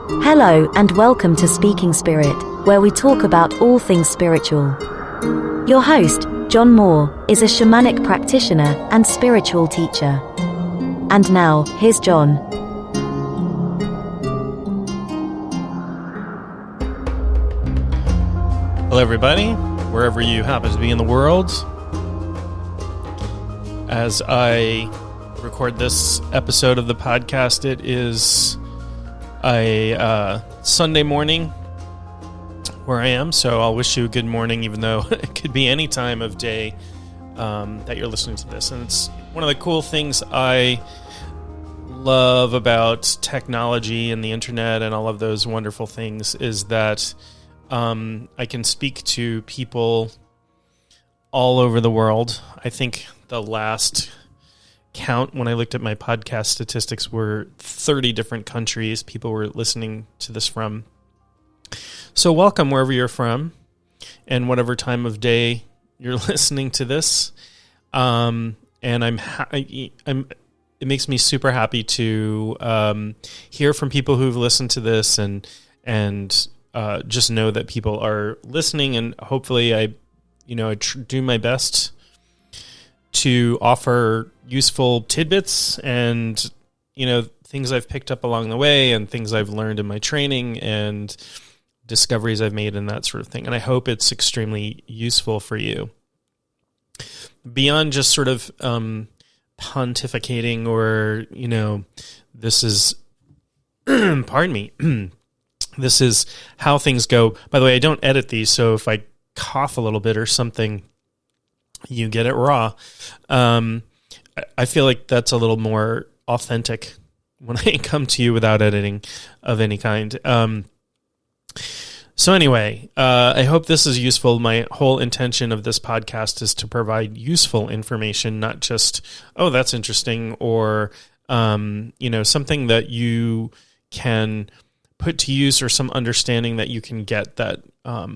Hello and welcome to Speaking Spirit, where we talk about all things spiritual. Your host, John Moore, is a shamanic practitioner and spiritual teacher. And now, here's John. Hello everybody, wherever you happen to be in the world. As I record this episode of the podcast, it is a Sunday morning where I am, so I'll wish you a good morning, even though it could be any time of day that you're listening to this. And it's one of the cool things I love about technology and the internet and all of those wonderful things is that I can speak to people all over the world. I think the last count when I looked at my podcast statistics were 30 different countries people were listening to this from. So welcome wherever you're from and whatever time of day you're listening to this. And it makes me super happy to hear from people who've listened to this and just know that people are listening, and hopefully I do my best to offer useful tidbits and, things I've picked up along the way and things I've learned in my training and discoveries I've made and that sort of thing. And I hope it's extremely useful for you. Beyond just sort of pontificating or, this is, pardon me, this is how things go. By the way, I don't edit these, so if I cough a little bit or something, you get it raw. I feel like that's a little more authentic when I come to you without editing of any kind. So anyway, I hope this is useful. My whole intention of this podcast is to provide useful information, not just, oh, that's interesting, or, something that you can put to use or some understanding that you can get that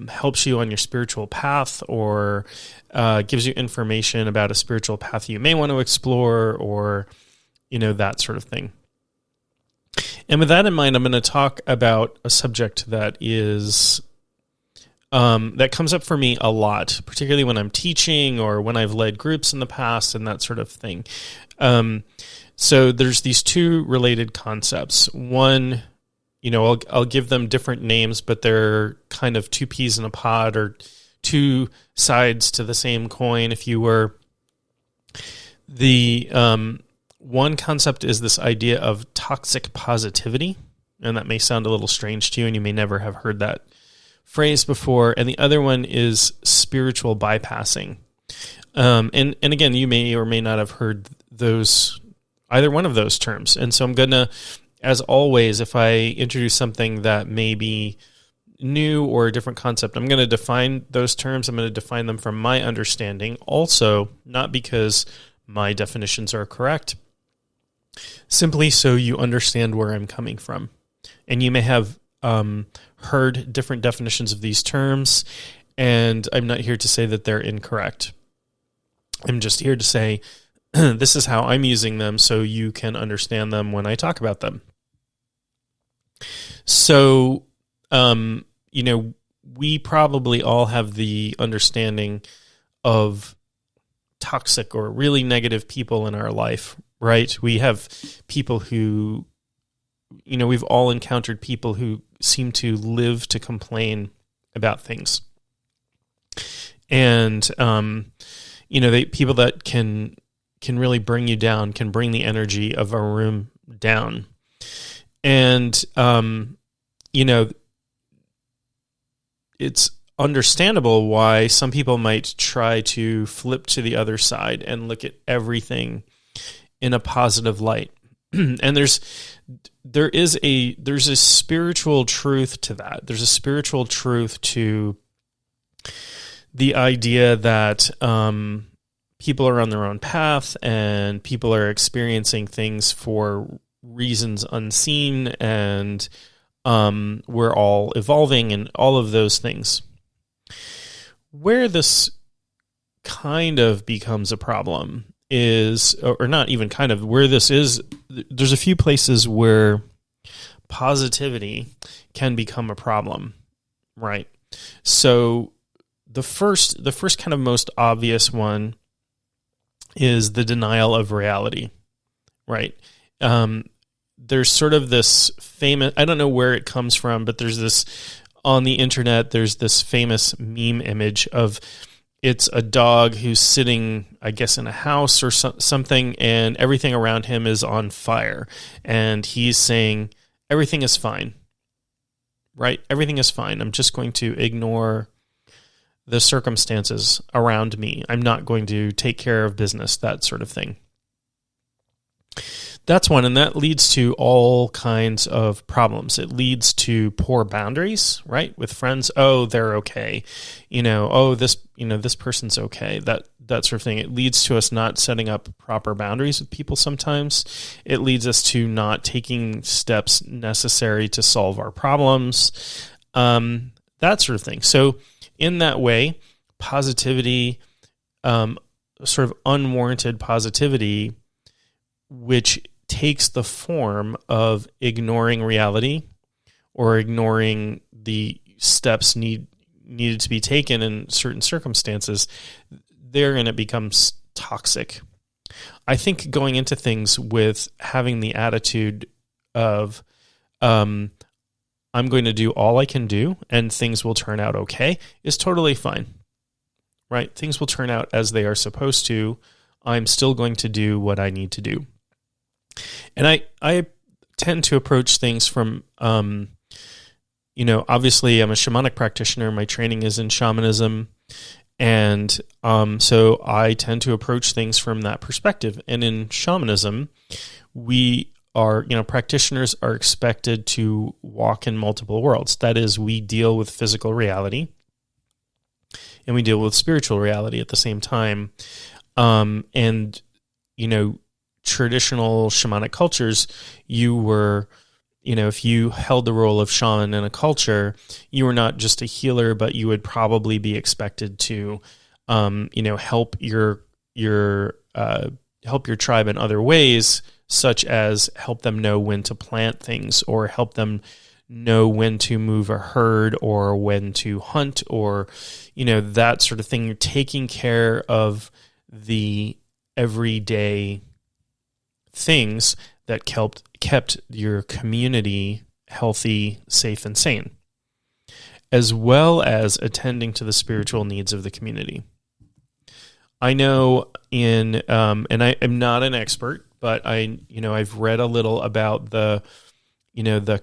helps you on your spiritual path or gives you information about a spiritual path you may want to explore or, that sort of thing. And with that in mind, I'm going to talk about a subject that is that comes up for me a lot, particularly when I'm teaching or when I've led groups in the past and that sort of thing. So there's these two related concepts. One, I'll give them different names, but they're kind of two peas in a pod or two sides to the same coin, if you were. The one concept is this idea of toxic positivity, and that may sound a little strange to you, and you may never have heard that phrase before. And the other one is spiritual bypassing. And again, you may or may not have heard either one of those terms. And so I'm going to, as always, if I introduce something that may be new or a different concept, I'm going to define those terms. I'm going to define them from my understanding. Also, not because my definitions are correct, simply so you understand where I'm coming from. And you may have heard different definitions of these terms, and I'm not here to say that they're incorrect. I'm just here to say this is how I'm using them so you can understand them when I talk about them. So, we probably all have the understanding of toxic or really negative people in our life, right? We have people who, we've all encountered people who seem to live to complain about things. And, people that can really bring you down, can bring the energy of a room down. And, it's understandable why some people might try to flip to the other side and look at everything in a positive light. And there's a spiritual truth to that. There's a spiritual truth to the idea that people are on their own path and people are experiencing things for reasons unseen, and we're all evolving and all of those things. Where this kind of becomes a problem is, or not even kind of, where this is, there's a few places where positivity can become a problem, right? So the first kind of most obvious one is the denial of reality, right? There's sort of this famous, I don't know where it comes from, but there's this, on the internet, there's this famous meme image of, it's a dog who's sitting, I guess, in a house or something, and everything around him is on fire. And he's saying, everything is fine, right? Everything is fine. I'm just going to ignore the circumstances around me. I'm not going to take care of business, that sort of thing. That's one, and that leads to all kinds of problems. It leads to poor boundaries, right? With friends, oh, they're okay. This person's okay. That sort of thing. It leads to us not setting up proper boundaries with people sometimes. It leads us to not taking steps necessary to solve our problems, that sort of thing. So in that way, positivity, sort of unwarranted positivity, which takes the form of ignoring reality or ignoring the steps needed to be taken in certain circumstances, therein it becomes toxic. I think going into things with having the attitude of, I'm going to do all I can do and things will turn out okay is totally fine, right? Things will turn out as they are supposed to. I'm still going to do what I need to do. And I tend to approach things from, obviously I'm a shamanic practitioner. My training is in shamanism. And so I tend to approach things from that perspective. And in shamanism, we are, practitioners are expected to walk in multiple worlds. That is, we deal with physical reality and we deal with spiritual reality at the same time. Traditional shamanic cultures, you were, if you held the role of shaman in a culture, you were not just a healer, but you would probably be expected to, help your tribe in other ways, such as help them know when to plant things or help them know when to move a herd or when to hunt or, that sort of thing. You're taking care of the everyday things that kept your community healthy, safe, and sane, as well as attending to the spiritual needs of the community. I know and I am not an expert, but I've read a little about the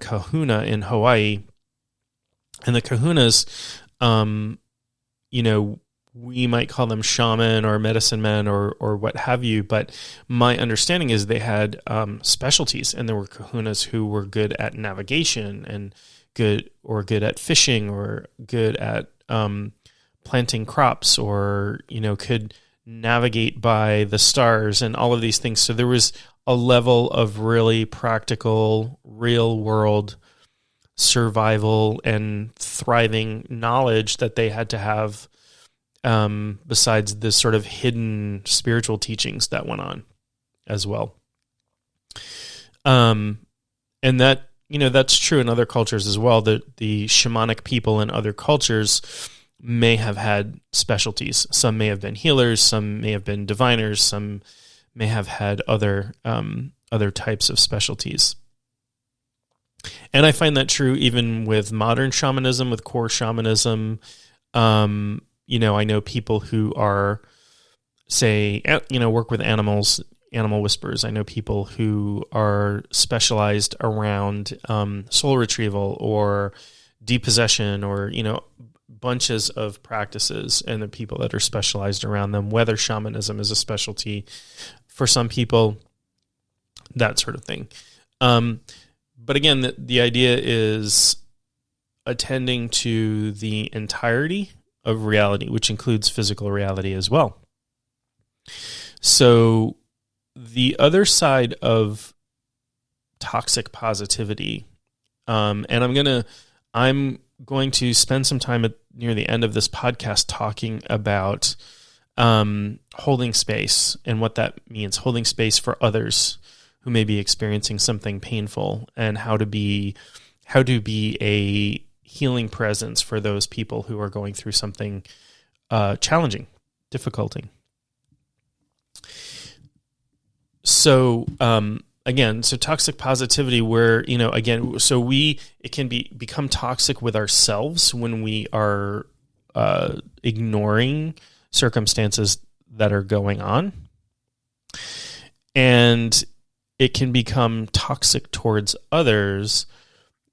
kahuna in Hawaii, and the kahunas, we might call them shaman or medicine men or what have you, but my understanding is they had specialties, and there were kahunas who were good at navigation and good at fishing or good at planting crops or, could navigate by the stars and all of these things. So there was a level of really practical, real world survival and thriving knowledge that they had to have, besides the sort of hidden spiritual teachings that went on as well. And that, that's true in other cultures as well. The shamanic people in other cultures may have had specialties. Some may have been healers, some may have been diviners, some may have had other types of specialties. And I find that true even with modern shamanism, with core shamanism. I know people who are, say, work with animals, animal whisperers. I know people who are specialized around soul retrieval or depossession or, bunches of practices, and the people that are specialized around them, whether shamanism is a specialty for some people, that sort of thing. But again, the idea is attending to the entirety of reality, which includes physical reality as well. So the other side of toxic positivity, and I'm going to spend some time near the end of this podcast talking about holding space and what that means, holding space for others who may be experiencing something painful, and how to be how to be a healing presence for those people who are going through something challenging, difficult. So again, so toxic positivity, where it can become toxic with ourselves when we are ignoring circumstances that are going on, and it can become toxic towards others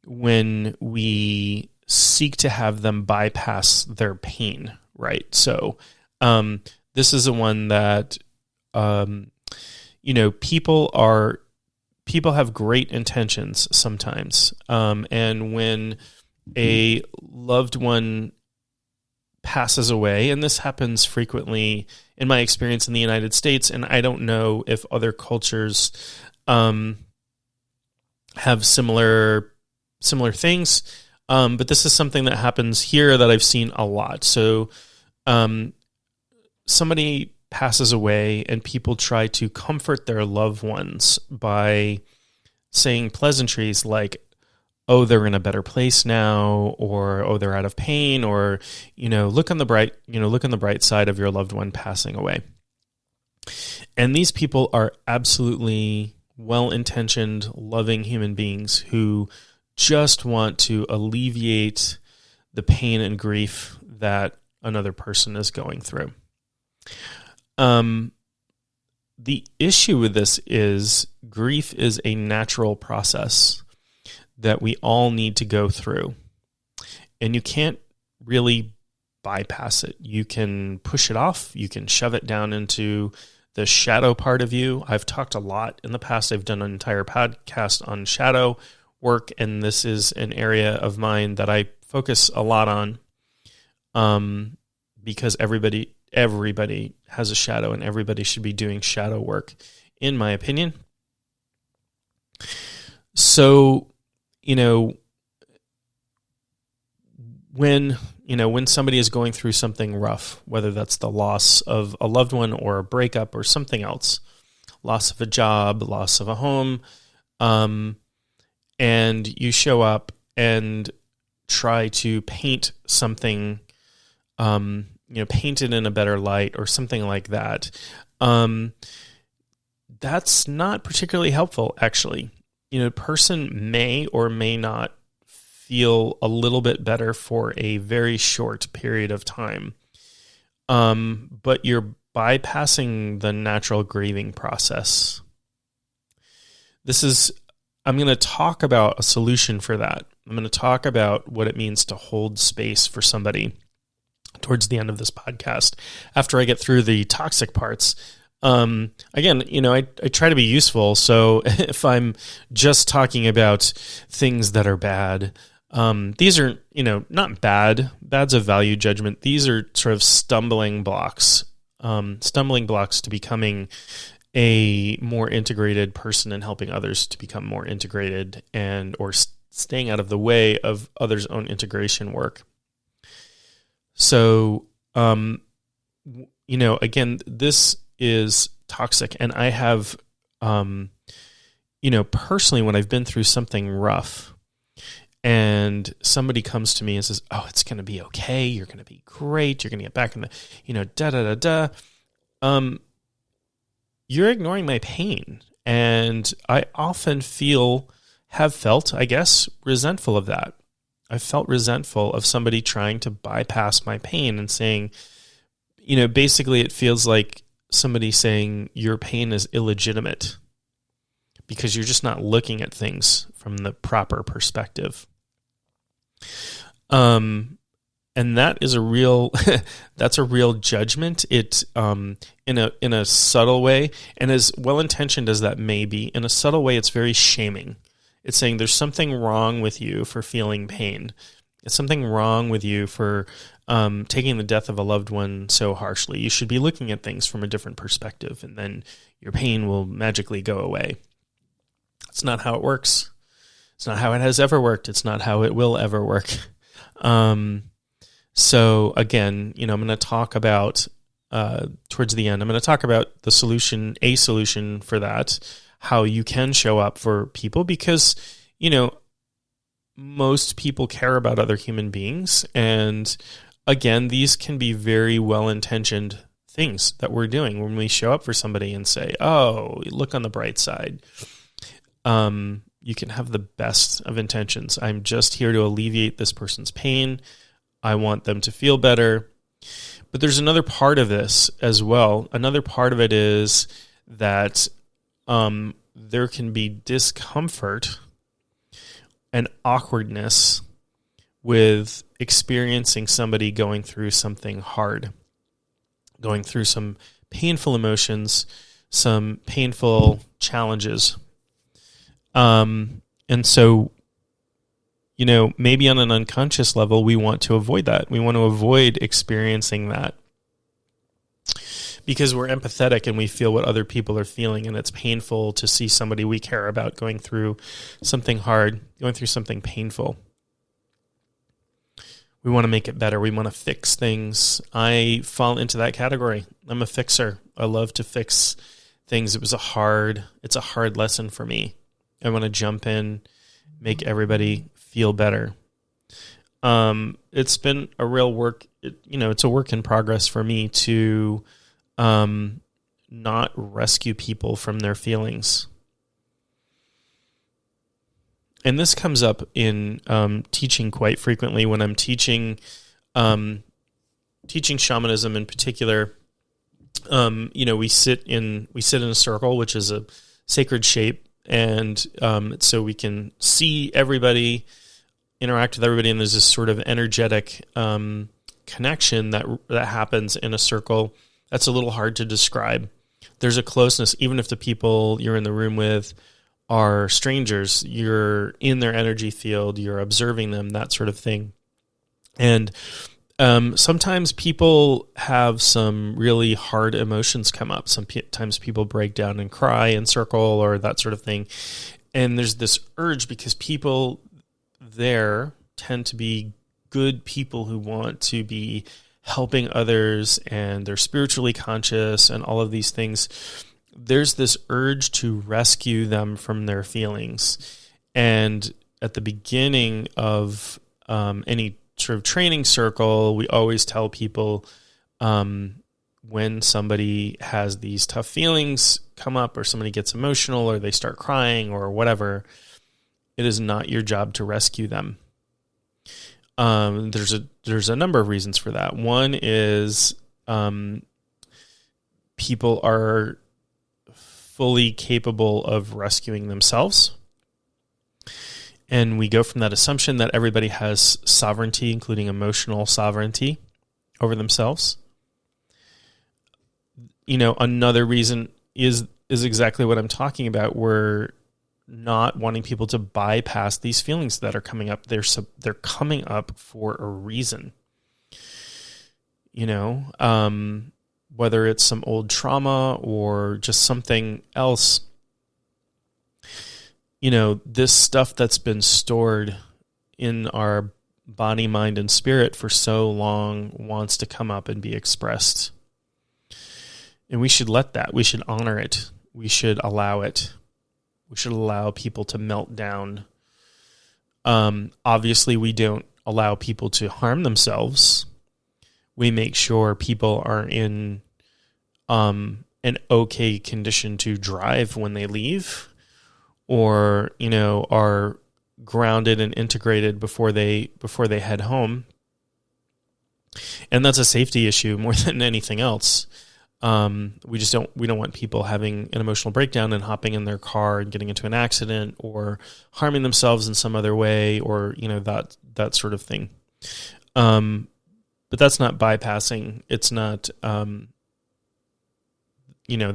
when we seek to have them bypass their pain, right? So this is the one that people have great intentions sometimes, and when a loved one passes away, and this happens frequently in my experience in the United States, and I don't know if other cultures have similar things, but this is something that happens here that I've seen a lot. So somebody passes away, and people try to comfort their loved ones by saying pleasantries like, oh, they're in a better place now, or oh, they're out of pain, or look on the bright side of your loved one passing away. And these people are absolutely well-intentioned, loving human beings who just want to alleviate the pain and grief that another person is going through. The issue with this is grief is a natural process that we all need to go through, and you can't really bypass it. You can push it off. You can shove it down into the shadow part of you. I've talked a lot in the past. I've done an entire podcast on shadow work, and this is an area of mine that I focus a lot on, because everybody has a shadow, and everybody should be doing shadow work, in my opinion. So, when somebody is going through something rough, whether that's the loss of a loved one or a breakup or something else, loss of a job, loss of a home, and you show up and try to paint something, paint it in a better light or something like that, that's not particularly helpful, actually. A person may or may not feel a little bit better for a very short period of time, but you're bypassing the natural grieving process. I'm going to talk about a solution for that. I'm going to talk about what it means to hold space for somebody towards the end of this podcast, after I get through the toxic parts. Again, I try to be useful. So if I'm just talking about things that are bad, these are, not bad. Bad's a value judgment. These are sort of stumbling blocks to becoming a more integrated person and helping others to become more integrated, or staying out of the way of others' own integration work. So, again, this is toxic. And I have, personally, when I've been through something rough and somebody comes to me and says, oh, it's going to be okay. You're going to be great. You're going to get back in the, you're ignoring my pain. And I often have felt, I guess, resentful of that. I felt resentful of somebody trying to bypass my pain and saying, basically it feels like somebody saying your pain is illegitimate because you're just not looking at things from the proper perspective. And that is that's a real judgment. It, in a subtle way, and as well-intentioned as that may be, in a subtle way, it's very shaming. It's saying there's something wrong with you for feeling pain. It's something wrong with you for taking the death of a loved one so harshly. You should be looking at things from a different perspective, and then your pain will magically go away. It's not how it works. It's not how it has ever worked. It's not how it will ever work. So again, I'm going to talk about, towards the end, I'm going to talk about a solution for that, how you can show up for people, because, most people care about other human beings. And again, these can be very well-intentioned things that we're doing when we show up for somebody and say, oh, look on the bright side. You can have the best of intentions. I'm just here to alleviate this person's pain. I want them to feel better. But there's another part of this as well. Another part of it is that there can be discomfort and awkwardness with experiencing somebody going through something hard, going through some painful emotions, some painful challenges. And so, maybe on an unconscious level, we want to avoid that. We want to avoid experiencing that because we're empathetic and we feel what other people are feeling, and it's painful to see somebody we care about going through something hard, going through something painful. We want to make it better. We want to fix things. I fall into that category. I'm a fixer. I love to fix things. It's a hard lesson for me. I want to jump in, make everybody feel better. It's been a real work. It's a work in progress for me to not rescue people from their feelings. And this comes up in teaching quite frequently when I'm teaching shamanism in particular. We sit in a circle, which is a sacred shape. And so we can see everybody, interact with everybody, and there's this sort of energetic connection that happens in a circle. That's a little hard to describe. There's a closeness, even if the people you're in the room with are strangers. You're in their energy field, you're observing them, that sort of thing. And sometimes people have some really hard emotions come up. Sometimes people break down and cry in circle or that sort of thing. And there's this urge because people there tend to be good people who want to be helping others and they're spiritually conscious and all of these things. There's this urge to rescue them from their feelings. And at the beginning of any sort of training circle, we always tell people when somebody has these tough feelings come up or somebody gets emotional or they start crying or whatever, it is not your job to rescue them. There's a number of reasons for that. One is people are fully capable of rescuing themselves. And we go from that assumption that everybody has sovereignty, including emotional sovereignty over themselves. Another reason is exactly what I'm talking about. We're not wanting people to bypass these feelings that are coming up. They're coming up for a reason. Whether it's some old trauma or just something else. This stuff that's been stored in our body, mind, and spirit for so long wants to come up and be expressed. And we should let that. We should honor it. We should allow it. We should allow people to melt down. Obviously, we don't allow people to harm themselves. We make sure people are in an okay condition to drive when they leave, or are grounded and integrated before they head home. And that's a safety issue more than anything else. We don't want people having an emotional breakdown and hopping in their car and getting into an accident or harming themselves in some other way, or that sort of thing. But that's not bypassing. It's not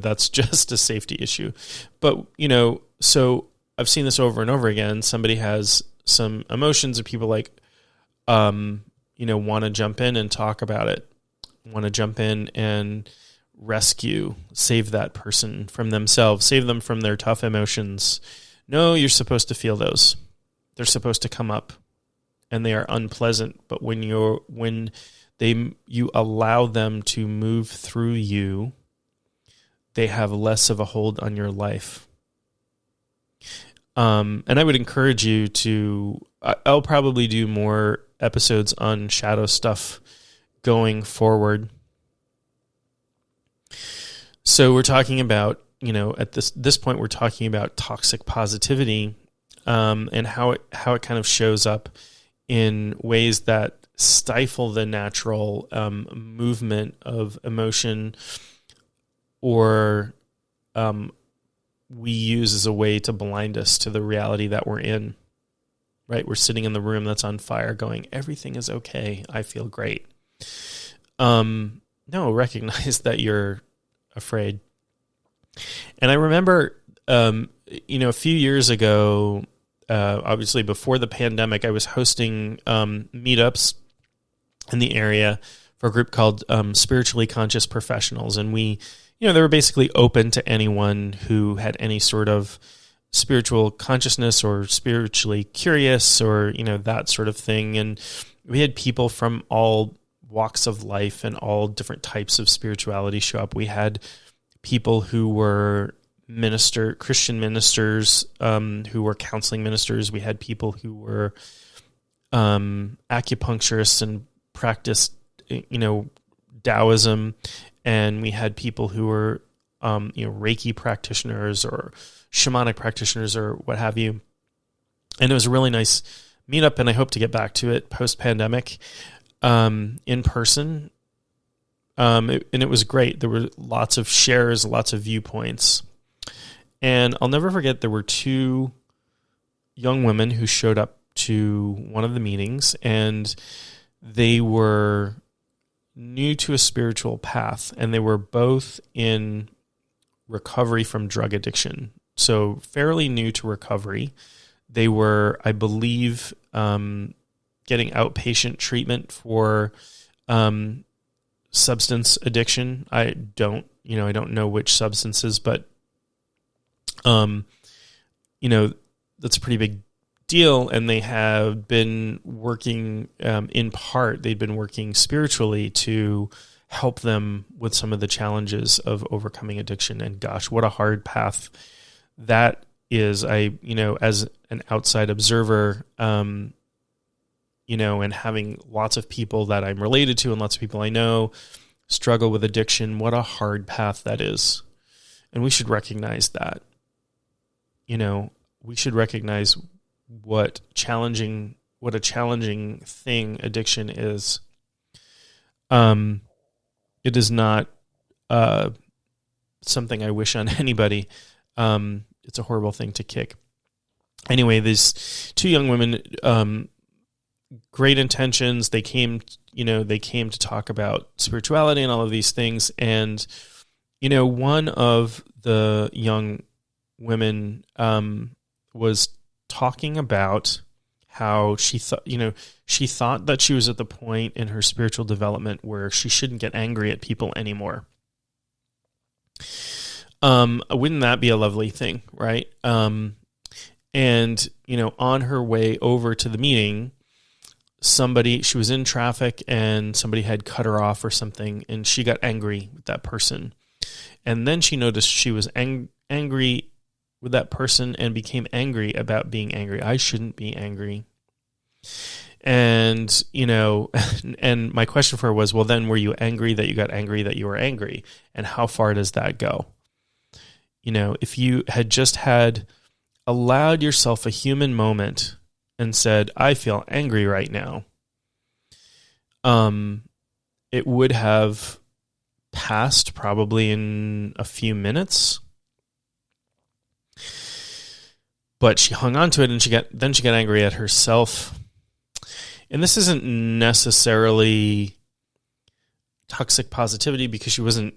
that's just a safety issue. But so I've seen this over and over again. Somebody has some emotions and people want to jump in and talk about it, want to jump in and rescue, save that person from themselves, save them from their tough emotions. No, you're supposed to feel those. They're supposed to come up and they are unpleasant. But when you allow them to move through you, they have less of a hold on your life. And I would encourage you to, I'll probably do more episodes on shadow stuff going forward. So we're talking about, at this point, we're talking about toxic positivity, and how it kind of shows up in ways that stifle the natural movement of emotion, or we use as a way to blind us to the reality that we're in. Right? We're sitting in the room that's on fire going, everything is okay. I feel great. No, recognize that you're afraid. And I remember, a few years ago, obviously before the pandemic, I was hosting meetups in the area for a group called Spiritually Conscious Professionals. And we, they were basically open to anyone who had any sort of spiritual consciousness or spiritually curious or, that sort of thing. And we had people from all walks of life and all different types of spirituality show up. We had people who were Christian ministers, who were counseling ministers. We had people who were acupuncturists and practiced, Taoism, and we had people who were, Reiki practitioners or shamanic practitioners or what have you. And it was a really nice meetup, and I hope to get back to it post-pandemic in person. And it was great. There were lots of shares, lots of viewpoints. And I'll never forget, there were two young women who showed up to one of the meetings, and they were new to a spiritual path, and they were both in recovery from drug addiction. So fairly new to recovery. They were, I believe, getting outpatient treatment for substance addiction. I don't know which substances, but that's a pretty big deal. And they have been working, in part, they've been working spiritually to help them with some of the challenges of overcoming addiction. And gosh, what a hard path that is. As an outside observer, and having lots of people that I'm related to and lots of people I know struggle with addiction, what a hard path that is. And we should recognize that. We should recognize what a challenging thing addiction is. It is not something I wish on anybody. It's a horrible thing to kick. Anyway, these two young women, great intentions. They came to talk about spirituality and all of these things. And, one of the young women was talking about how she thought that she was at the point in her spiritual development where she shouldn't get angry at people anymore. Wouldn't that be a lovely thing, right? And, on her way over to the meeting, she was in traffic and somebody had cut her off or something, and she got angry with that person. And then she noticed she was angry with that person and became angry about being angry. I shouldn't be angry. And, and my question for her was, well, then were you angry that you got angry that you were angry? And how far does that go? If you had just allowed yourself a human moment and said, I feel angry right now, it would have passed probably in a few minutes. But she hung on to it, and she got angry at herself. And this isn't necessarily toxic positivity because she wasn't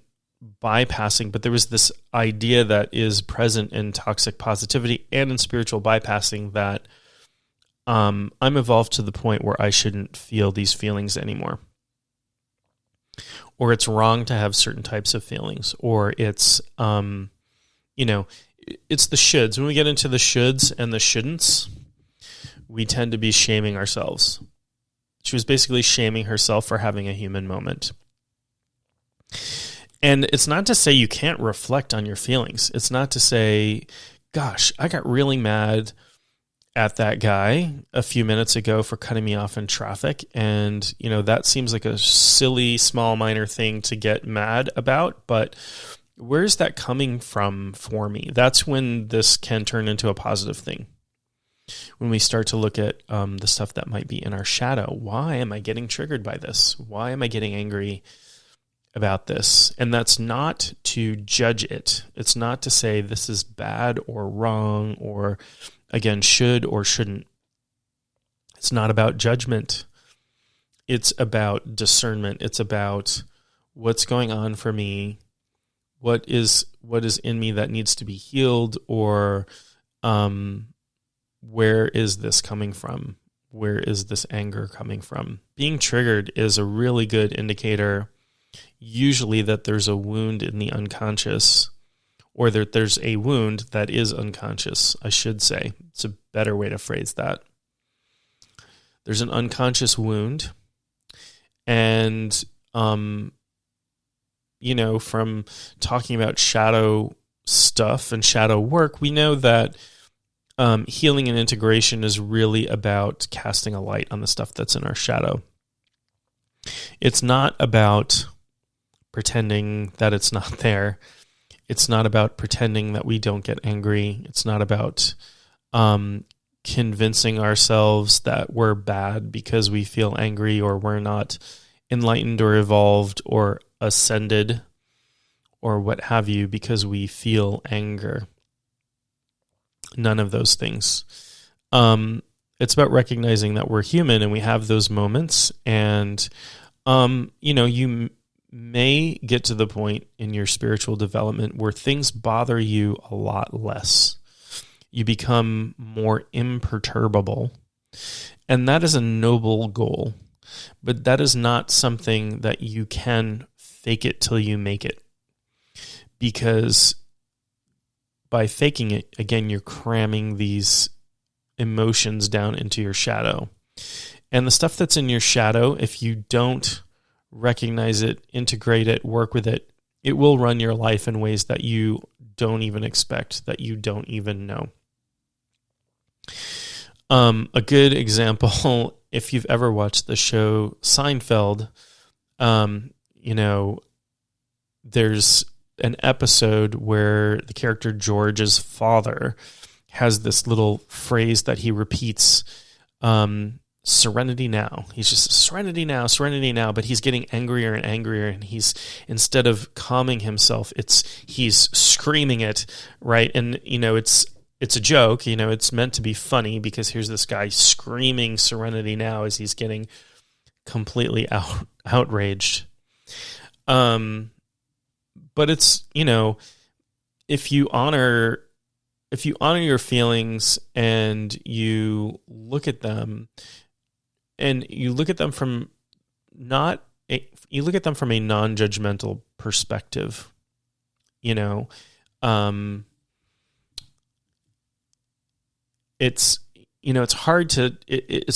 bypassing, but there was this idea that is present in toxic positivity and in spiritual bypassing that I'm evolved to the point where I shouldn't feel these feelings anymore. Or it's wrong to have certain types of feelings, or it's, it's the shoulds. When we get into the shoulds and the shouldn'ts, we tend to be shaming ourselves. She was basically shaming herself for having a human moment. And it's not to say you can't reflect on your feelings. It's not to say gosh, I got really mad at that guy a few minutes ago for cutting me off in traffic. And, that seems like a silly, small, minor thing to get mad about, but where's that coming from for me? That's when this can turn into a positive thing. When we start to look at the stuff that might be in our shadow. Why am I getting triggered by this? Why am I getting angry about this? And that's not to judge it. It's not to say this is bad or wrong or, again, should or shouldn't. It's not about judgment. It's about discernment. It's about what's going on for me, what is in me that needs to be healed, or where is this coming from? Where is this anger coming from? Being triggered is a really good indicator, usually that there's a wound in the unconscious, or that there's a wound that is unconscious, I should say. It's a better way to phrase that. There's an unconscious wound, and from talking about shadow stuff and shadow work, we know that healing and integration is really about casting a light on the stuff that's in our shadow. It's not about pretending that it's not there. It's not about pretending that we don't get angry. It's not about convincing ourselves that we're bad because we feel angry, or we're not enlightened or evolved or ascended or what have you because we feel anger. None of those things. It's about recognizing that we're human and we have those moments. And, you may get to the point in your spiritual development where things bother you a lot less. You become more imperturbable. And that is a noble goal. But that is not something that you can fake it till you make it. Because by faking it, again, you're cramming these emotions down into your shadow. And the stuff that's in your shadow, if you don't recognize it, integrate it, work with it, it will run your life in ways that you don't even expect, that you don't even know. A good example, if you've ever watched the show Seinfeld, there's an episode where the character George's father has this little phrase that he repeats, serenity now. He's just serenity now, but he's getting angrier and angrier, and he's, instead of calming himself, he's screaming it, right? And, it's a joke, it's meant to be funny because here's this guy screaming serenity now as he's getting completely outraged. But it's, if you honor your feelings and you look at them from a non-judgmental perspective, it's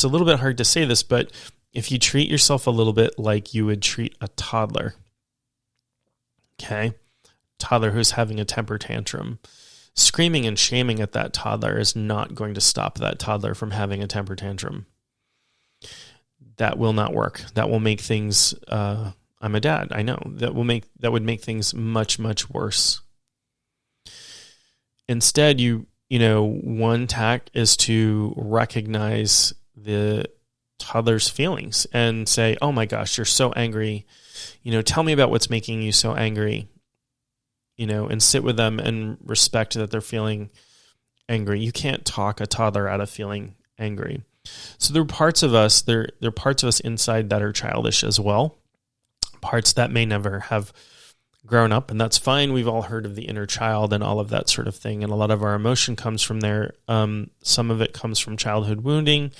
a little bit hard to say this, but if you treat yourself a little bit like you would treat a toddler, okay? Toddler who's having a temper tantrum. Screaming and shaming at that toddler is not going to stop that toddler from having a temper tantrum. That will not work. That will make things, I'm a dad, I know. That would make things much, much worse. Instead, one tack is to recognize the toddler's feelings and say, oh my gosh, you're so angry. Tell me about what's making you so angry, and sit with them and respect that they're feeling angry. You can't talk a toddler out of feeling angry. So there are parts of us, there are parts of us inside that are childish as well, parts that may never have grown up, and that's fine. We've all heard of the inner child and all of that sort of thing, and a lot of our emotion comes from there. Some of it comes from childhood wounding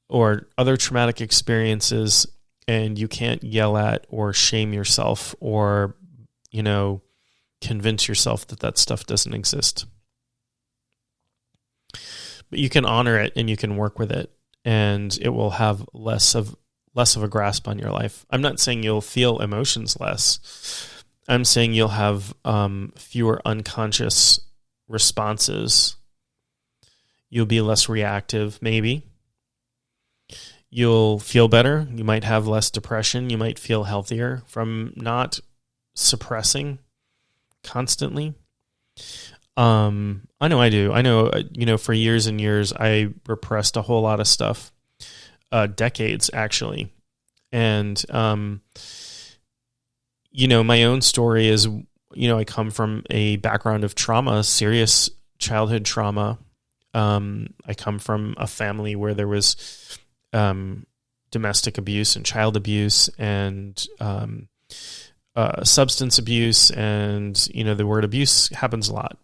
or other traumatic experiences, and you can't yell at or shame yourself or, convince yourself that stuff doesn't exist. But you can honor it and you can work with it, and it will have less of a grasp on your life. I'm not saying you'll feel emotions less. I'm saying you'll have fewer unconscious responses. You'll be less reactive, maybe. You'll feel better. You might have less depression. You might feel healthier from not suppressing constantly. I know I do. I know, for years and years, I repressed a whole lot of stuff, decades actually. And, my own story is, I come from a background of trauma, serious childhood trauma. I come from a family where there was domestic abuse and child abuse and substance abuse, and the word abuse happens a lot.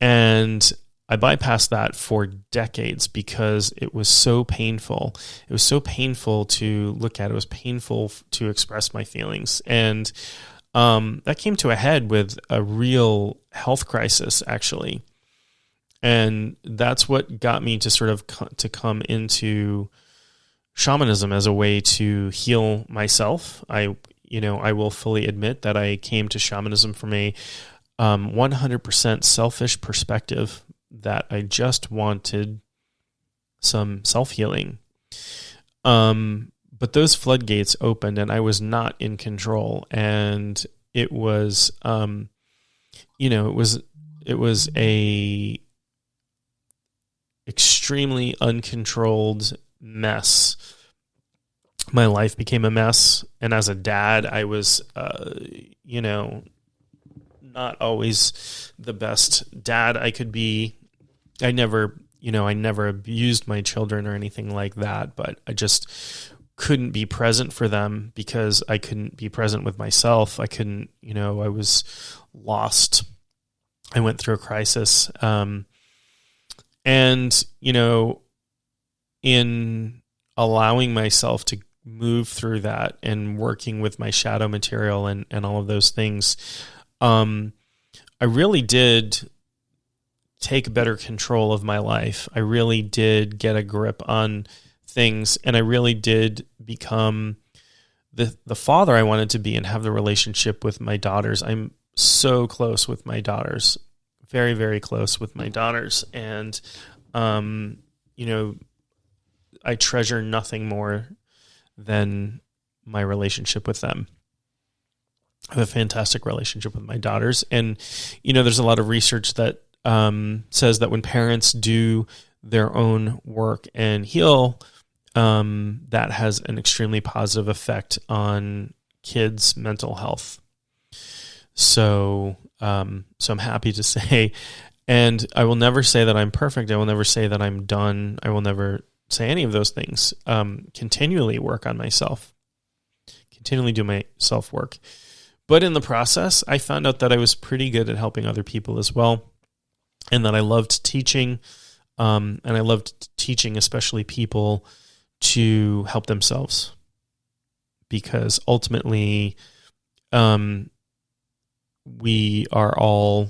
And I bypassed that for decades because it was so painful. It was so painful to look at. It was painful to express my feelings. And that came to a head with a real health crisis, actually. And that's what got me to sort of to come into shamanism as a way to heal myself. I will fully admit that I came to shamanism from a 100% selfish perspective, that I just wanted some self-healing. But those floodgates opened and I was not in control. And it was, it was a extremely uncontrolled mess. My life became a mess. And as a dad, I was, not always the best dad I could be. I never abused my children or anything like that, but I just couldn't be present for them because I couldn't be present with myself. I couldn't, I was lost. I went through a crisis. And, in allowing myself to move through that and working with my shadow material and all of those things, I really did take better control of my life. I really did get a grip on things, and I really did become the father I wanted to be and have the relationship with my daughters. I'm so close with my daughters, very, very close with my daughters. And, I treasure nothing more than my relationship with them. I have a fantastic relationship with my daughters. And, there's a lot of research that says that when parents do their own work and heal, that has an extremely positive effect on kids' mental health. So I'm happy to say, and I will never say that I'm perfect. I will never say that I'm done. I will never say any of those things. Continually work on myself, continually do my self-work. But in the process, I found out that I was pretty good at helping other people as well, and that I loved teaching, and I loved teaching especially people to help themselves, because ultimately we are all,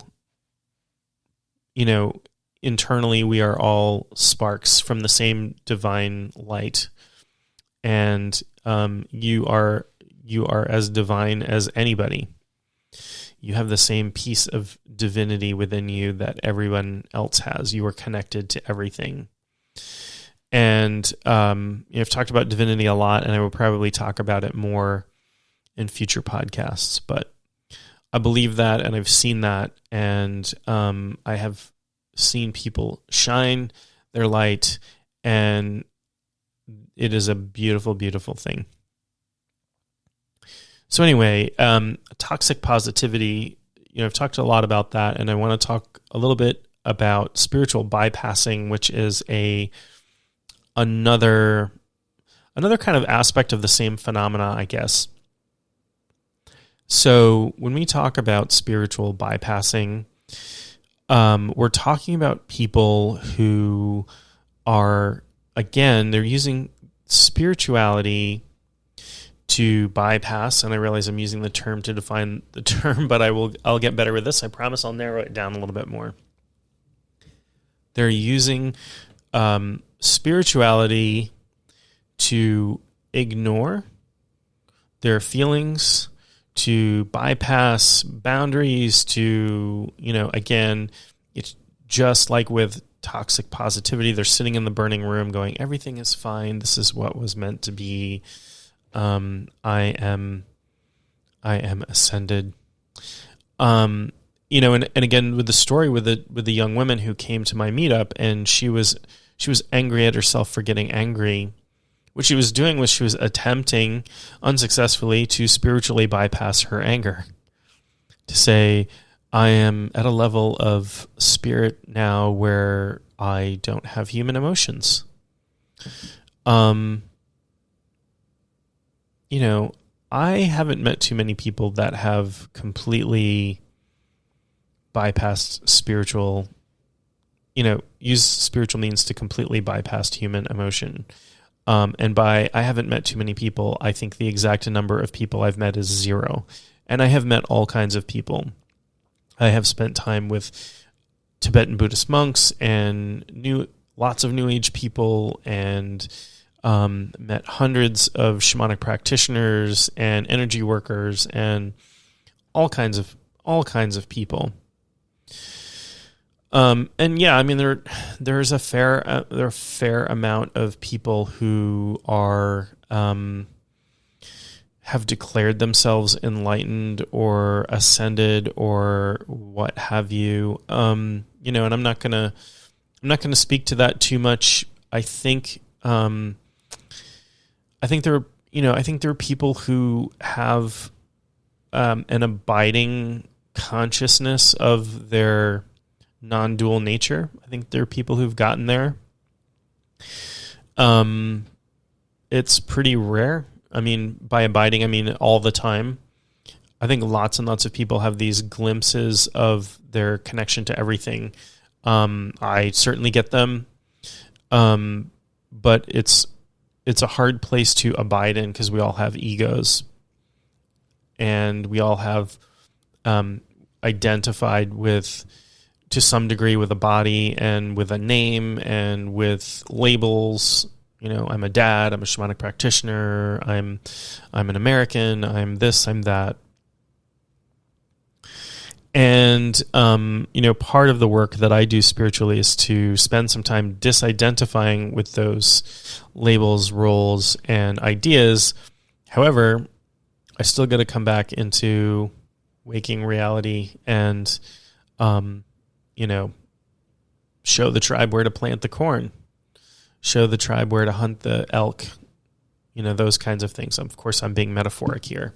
internally we are all sparks from the same divine light, and you are as divine as anybody. You have the same piece of divinity within you that everyone else has. You are connected to everything. And I've talked about divinity a lot, and I will probably talk about it more in future podcasts. But I believe that, and I've seen that, and I have seen people shine their light, and it is a beautiful, beautiful thing. So anyway, toxic positivity, I've talked a lot about that, and I want to talk a little bit about spiritual bypassing, which is another kind of aspect of the same phenomena, I guess. So when we talk about spiritual bypassing, we're talking about people who are, again, they're using spirituality to bypass, and I realize I'm using the term to define the term, but I'll get better with this. I promise I'll narrow it down a little bit more. They're using spirituality to ignore their feelings, to bypass boundaries, to, again, it's just like with toxic positivity. They're sitting in the burning room going, everything is fine. This is what was meant to be. I am ascended. And again, with the story with the young woman who came to my meetup, and she was angry at herself for getting angry. What she was doing was she was attempting unsuccessfully to spiritually bypass her anger, to say, I am at a level of spirit now where I don't have human emotions. I haven't met too many people that have completely bypassed spiritual, use spiritual means to completely bypass human emotion. And I haven't met too many people. I think the exact number of people I've met is 0. And I have met all kinds of people. I have spent time with Tibetan Buddhist monks and lots of New Age people, and met hundreds of shamanic practitioners and energy workers and all kinds of people. And yeah, I mean, there's a fair amount of people who are, have declared themselves enlightened or ascended or what have you. And I'm not gonna speak to that too much. I think there are people who have, an abiding consciousness of their non-dual nature. I think there are people who've gotten there. It's pretty rare. I mean, by abiding, I mean all the time. I think lots and lots of people have these glimpses of their connection to everything. I certainly get them. But it's a hard place to abide in because we all have egos, and we all have identified with, to some degree, with a body and with a name and with labels. I'm a dad, I'm a shamanic practitioner, I'm an American, I'm this, I'm that. And, part of the work that I do spiritually is to spend some time disidentifying with those labels, roles, and ideas. However, I still got to come back into waking reality and, show the tribe where to plant the corn, show the tribe where to hunt the elk, those kinds of things. Of course, I'm being metaphoric here.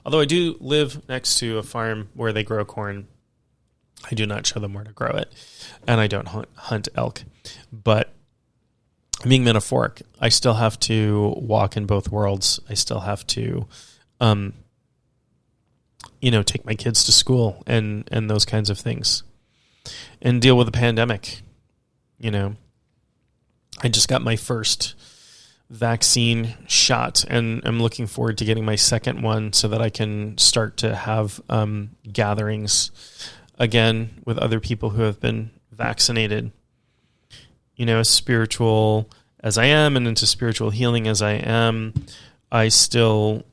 Although I do live next to a farm where they grow corn, I do not show them where to grow it, and I don't hunt elk. But being metaphoric, I still have to walk in both worlds. I still have to, take my kids to school and those kinds of things, and deal with the pandemic. I just got my first vaccine shot, and I'm looking forward to getting my second one so that I can start to have gatherings again with other people who have been vaccinated. As spiritual as I am and into spiritual healing as I am, I still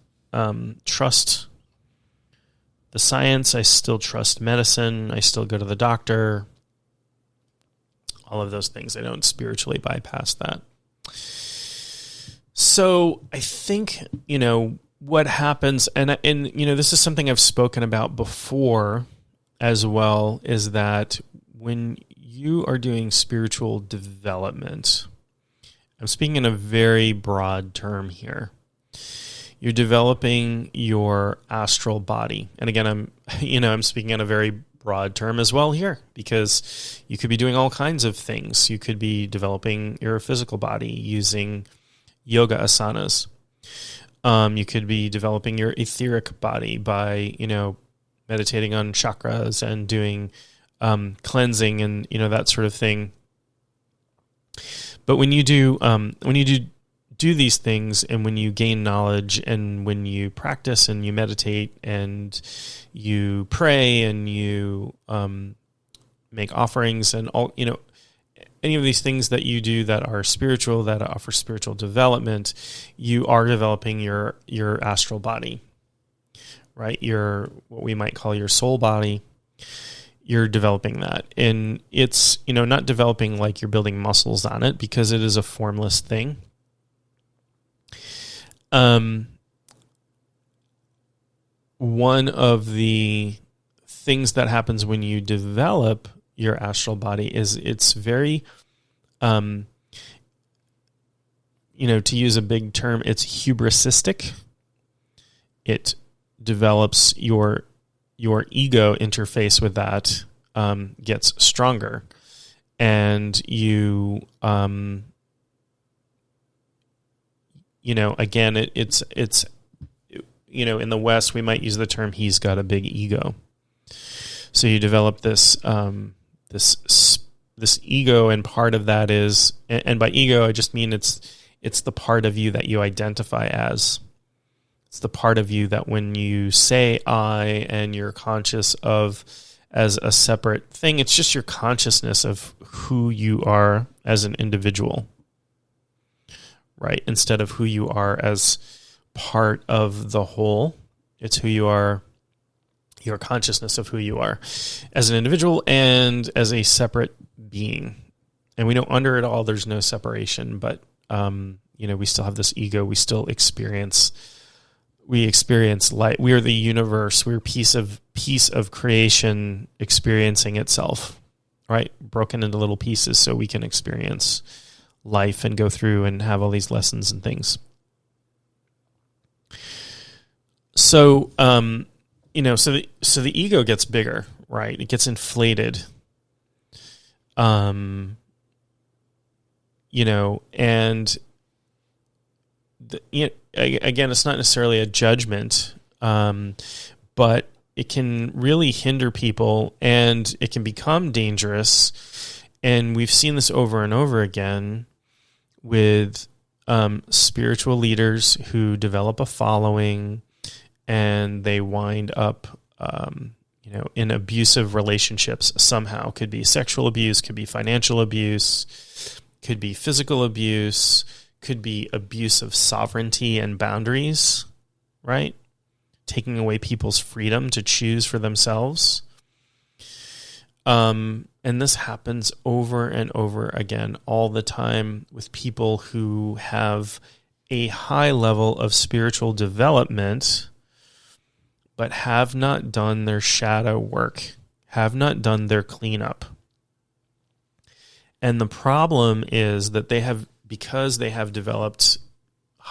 trust the science. I still trust medicine. I still go to the doctor. All of those things. I don't spiritually bypass that. So I think, what happens, and this is something I've spoken about before as well, is that when you are doing spiritual development, I'm speaking in a very broad term here. You're developing your astral body. And again, I'm speaking in a very broad term as well here, because you could be doing all kinds of things. You could be developing your physical body using yoga asanas. You could be developing your etheric body by, meditating on chakras and doing cleansing and, that sort of thing. But when you do these things, and when you gain knowledge, and when you practice and you meditate and you pray and you make offerings and all, any of these things that you do that are spiritual, that offer spiritual development, you are developing your astral body, right? Your, what we might call your soul body, you're developing that. And it's, not developing like you're building muscles on it, because it is a formless thing. One of the things that happens when you develop your astral body is it's very, to use a big term, it's hubrisistic. It develops your ego interface with that, gets stronger, and you, again, it's in the West, we might use the term, he's got a big ego. So you develop this ego, and part of that is, and by ego, I just mean it's the part of you that you identify as. It's the part of you that when you say I and you're conscious of as a separate thing, it's just your consciousness of who you are as an individual, right? Instead of who you are as part of the whole. It's who you are, your consciousness of who you are as an individual and as a separate being. And we know under it all, there's no separation, but, we still have this ego. We still experience light. We are the universe. We're piece of creation experiencing itself, right? Broken into little pieces so we can experience life and go through and have all these lessons and things. So, so the ego gets bigger, right? It gets inflated. And again, it's not necessarily a judgment, but it can really hinder people, and it can become dangerous. And we've seen this over and over again with spiritual leaders who develop a following, and they wind up, in abusive relationships somehow. Could be sexual abuse, could be financial abuse, could be physical abuse, could be abuse of sovereignty and boundaries, right? Taking away people's freedom to choose for themselves. And this happens over and over again all the time with people who have a high level of spiritual development, but have not done their shadow work, have not done their cleanup. And the problem is that because they have developed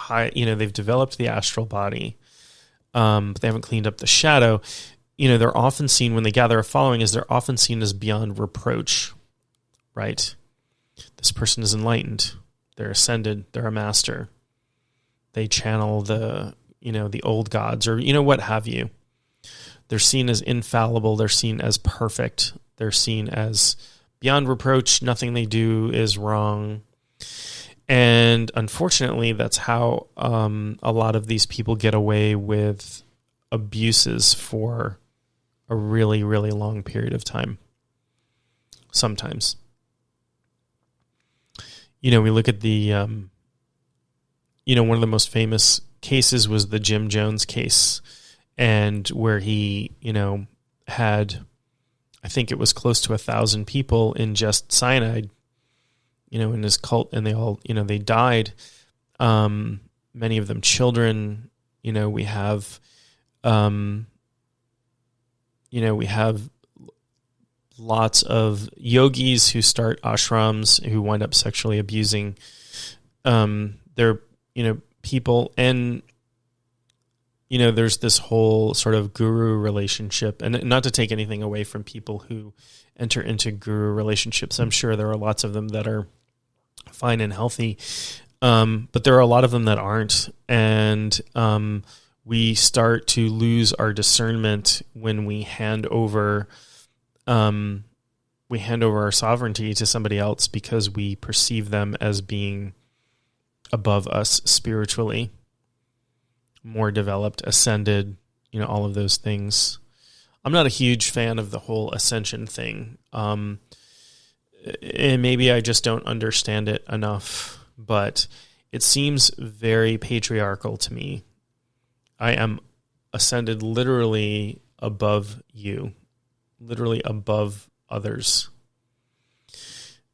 they've developed the astral body, but they haven't cleaned up the shadow. They're often seen, when they gather a following, they're often seen as beyond reproach, right? This person is enlightened. They're ascended. They're a master. They channel the old gods, or, what have you. They're seen as infallible. They're seen as perfect. They're seen as beyond reproach. Nothing they do is wrong. And unfortunately, that's how a lot of these people get away with abuses for a really, really long period of time. Sometimes. We look at the, one of the most famous cases was the Jim Jones case, and where he, had, I think it was close to 1,000 people ingest cyanide, in his cult, and they all, they died. Many of them children. We have, we have lots of yogis who start ashrams who wind up sexually abusing their, people. And, there's this whole sort of guru relationship, and not to take anything away from people who enter into guru relationships. I'm sure there are lots of them that are fine and healthy. But there are a lot of them that aren't. And we start to lose our discernment when we hand over our sovereignty to somebody else, because we perceive them as being above us spiritually, more developed, ascended, all of those things. I'm not a huge fan of the whole ascension thing. And maybe I just don't understand it enough, but it seems very patriarchal to me. I am ascended literally above you, literally above others.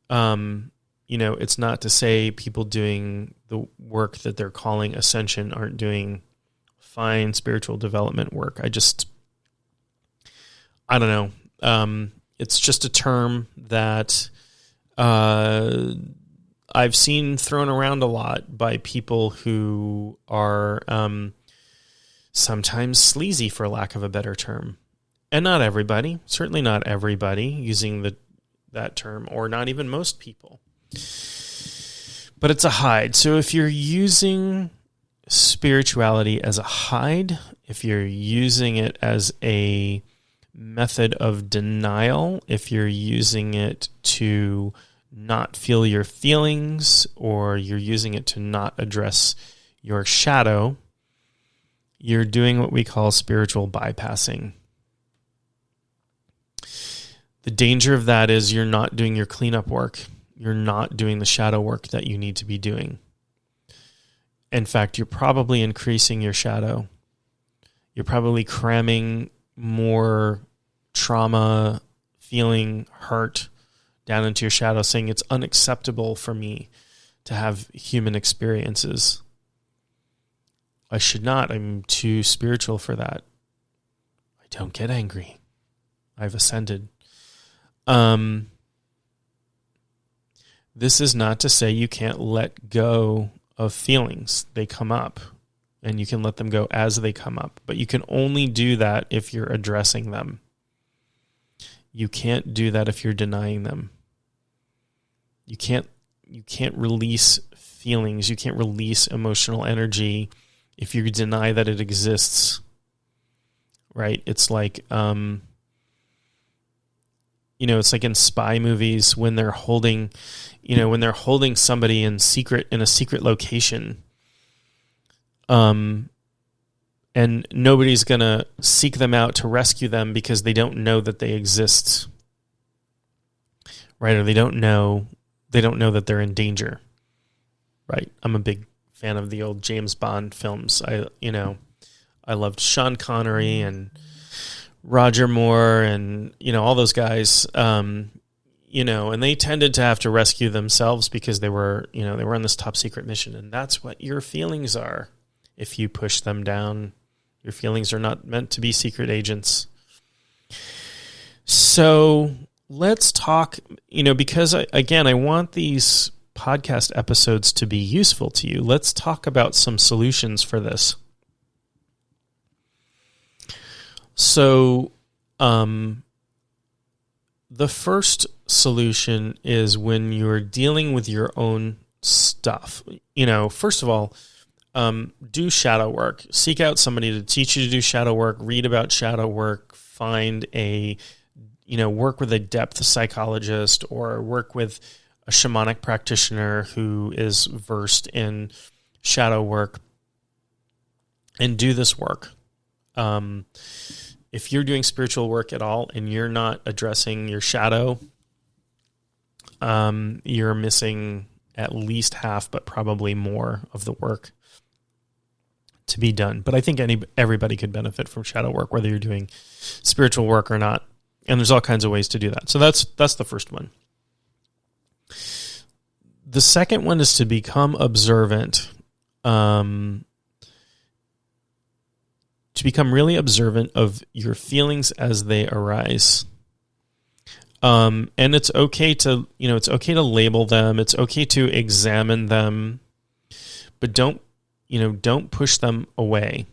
It's not to say people doing the work that they're calling ascension aren't doing fine spiritual development work. I don't know. It's just a term that I've seen thrown around a lot by people who are sometimes sleazy, for lack of a better term. And not everybody, certainly not everybody using that term, or not even most people. But it's a hide. So if you're using spirituality as a hide, if you're using it as a method of denial, if you're using it to not feel your feelings, or you're using it to not address your shadow, you're doing what we call spiritual bypassing. The danger of that is you're not doing your cleanup work. You're not doing the shadow work that you need to be doing. In fact, you're probably increasing your shadow. You're probably cramming more trauma, feeling, hurt down into your shadow, saying it's unacceptable for me to have human experiences. I should not. I'm too spiritual for that. I don't get angry. I've ascended. This is not to say you can't let go of feelings. They come up, and you can let them go as they come up. But you can only do that if you're addressing them. You can't do that if you're denying them. You can't release feelings. You can't release emotional energy if you deny that it exists. Right? It's like it's like in spy movies when they're holding somebody in a secret location. And nobody's going to seek them out to rescue them because they don't know that they exist. Right? Or they don't know that they're in danger. Right? I'm a big fan of the old James Bond films. I loved Sean Connery and Roger Moore and, all those guys, and they tended to have to rescue themselves because they were on this top secret mission. And that's what your feelings are. If you push them down, your feelings are not meant to be secret agents. So let's talk, because I want these podcast episodes to be useful to you. Let's talk about some solutions for this. So, the first solution is when you're dealing with your own stuff. First of all, do shadow work. Seek out somebody to teach you to do shadow work. Read about shadow work. Find work with a depth psychologist, or work with a shamanic practitioner who is versed in shadow work, and do this work. If you're doing spiritual work at all and you're not addressing your shadow, you're missing at least half, but probably more of the work to be done. But I think everybody could benefit from shadow work, whether you're doing spiritual work or not. And there's all kinds of ways to do that. So that's the first one. The second one is to become observant. To become really observant of your feelings as they arise. And it's okay to label them. It's okay to examine them, but don't push them away.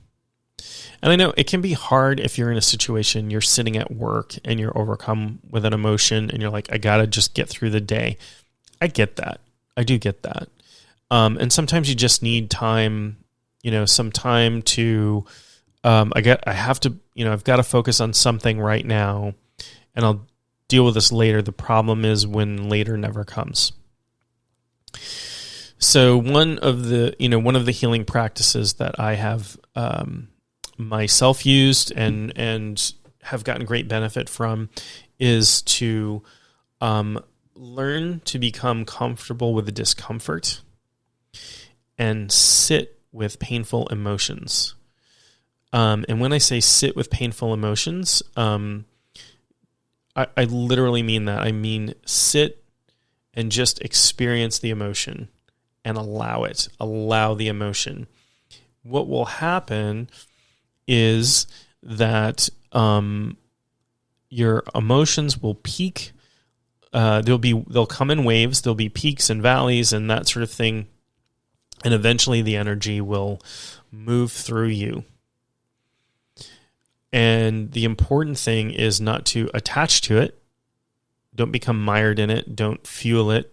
And I know it can be hard if you're in a situation, you're sitting at work and you're overcome with an emotion and you're like, I got to just get through the day. I get that. I do get that. And sometimes you just need time, some time to, I've got to focus on something right now, and I'll deal with this later. The problem is when later never comes. So one of the healing practices that I have myself used and have gotten great benefit from is to learn to become comfortable with the discomfort and sit with painful emotions. And when I say sit with painful emotions, I literally mean that. I mean sit and just experience the emotion and allow it. Allow the emotion. What will happen is that your emotions will peak. They'll come in waves. There'll be peaks and valleys and that sort of thing. And eventually the energy will move through you. And the important thing is not to attach to it. Don't become mired in it. Don't fuel it.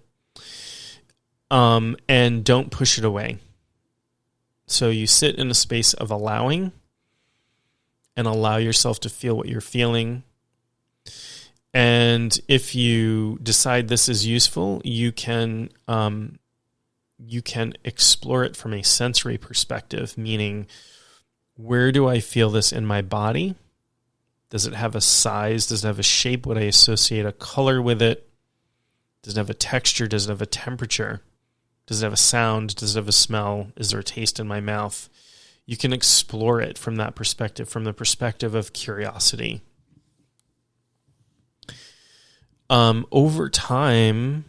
And don't push it away. So you sit in a space of allowing and allow yourself to feel what you're feeling. And if you decide this is useful, you can explore it from a sensory perspective, meaning, where do I feel this in my body? Does it have a size? Does it have a shape? Would I associate a color with it? Does it have a texture? Does it have a temperature? Does it have a sound? Does it have a smell? Is there a taste in my mouth? You can explore it from that perspective, from the perspective of curiosity. Over time,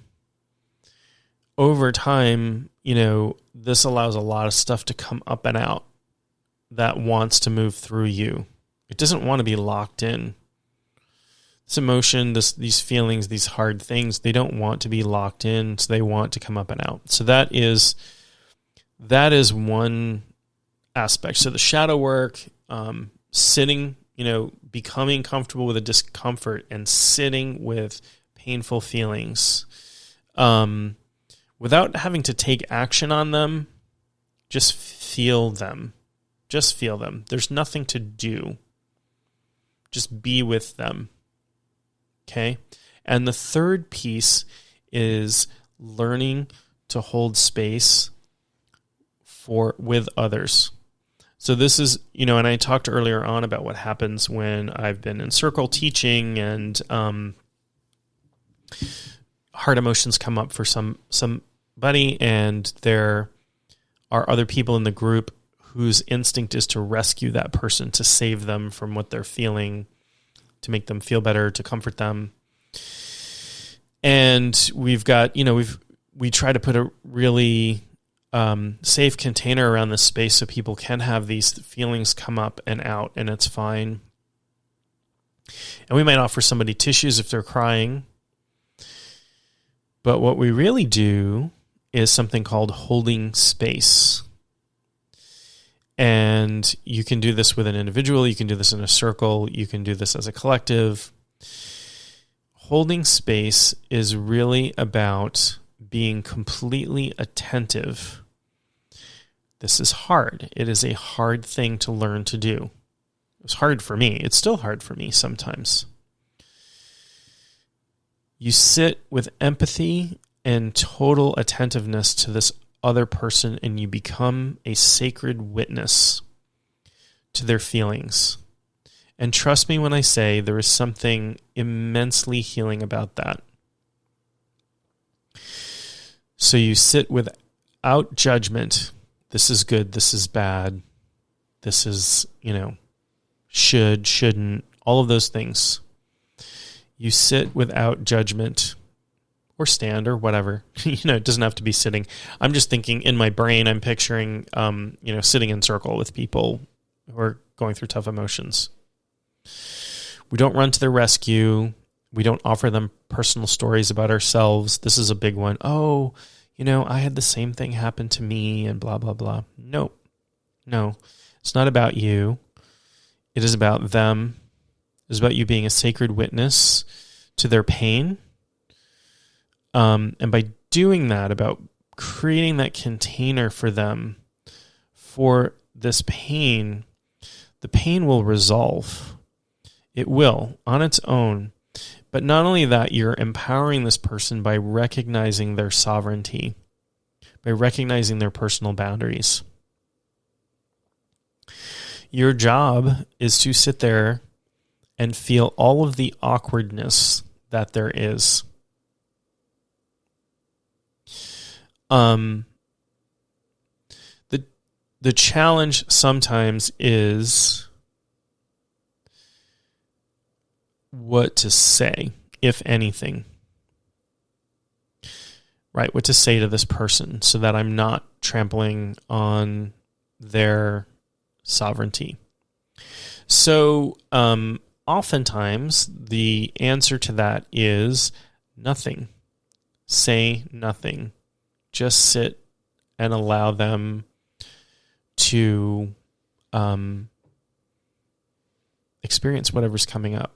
this allows a lot of stuff to come up and out that wants to move through you. It doesn't want to be locked in. This emotion, these feelings, these hard things, they don't want to be locked in, so they want to come up and out. So that is one aspect. So the shadow work, sitting, becoming comfortable with a discomfort and sitting with painful feelings, without having to take action on them, just feel them. Just feel them. There's nothing to do. Just be with them. Okay? And the third piece is learning to hold space with others. So this is, and I talked earlier on about what happens when I've been in circle teaching and hard emotions come up for somebody, and there are other people in the group whose instinct is to rescue that person, to save them from what they're feeling, to make them feel better, to comfort them. And we've got, we try to put a really safe container around this space so people can have these feelings come up and out, and it's fine. And we might offer somebody tissues if they're crying. But what we really do is something called holding space. And you can do this with an individual, you can do this in a circle, you can do this as a collective. Holding space is really about being completely attentive. This is hard. It is a hard thing to learn to do. It's hard for me. It's still hard for me sometimes. You sit with empathy and total attentiveness to this other person, and you become a sacred witness to their feelings. And trust me when I say there is something immensely healing about that. So you sit without judgment. This is good, this is bad. This is, should, shouldn't, all of those things. You sit without judgment, or stand, or whatever. It doesn't have to be sitting. I'm just thinking in my brain, I'm picturing, sitting in circle with people who are going through tough emotions. We don't run to their rescue. We don't offer them personal stories about ourselves. This is a big one. Oh, I had the same thing happen to me and blah, blah, blah. No, it's not about you. It is about them. It is about you being a sacred witness to their pain. And by doing that, about creating that container for them for this pain, the pain will resolve. It will on its own. But not only that, you're empowering this person by recognizing their sovereignty, by recognizing their personal boundaries. Your job is to sit there and feel all of the awkwardness that there is. the challenge sometimes is what to say, if anything. Right, what to say to this person so that I'm not trampling on their sovereignty. So oftentimes the answer to that is nothing. Say nothing. Just sit and allow them to experience whatever's coming up.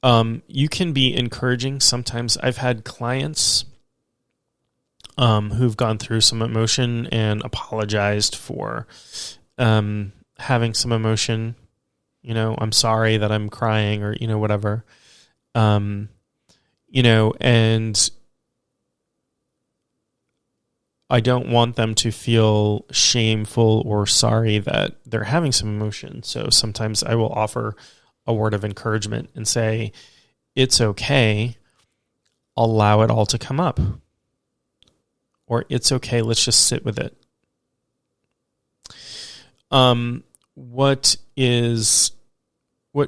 You can be encouraging. Sometimes I've had clients who've gone through some emotion and apologized for having some emotion. I'm sorry that I'm crying, or whatever. And I don't want them to feel shameful or sorry that they're having some emotion. So sometimes I will offer a word of encouragement and say, it's okay, allow it all to come up. Or it's okay, let's just sit with it. What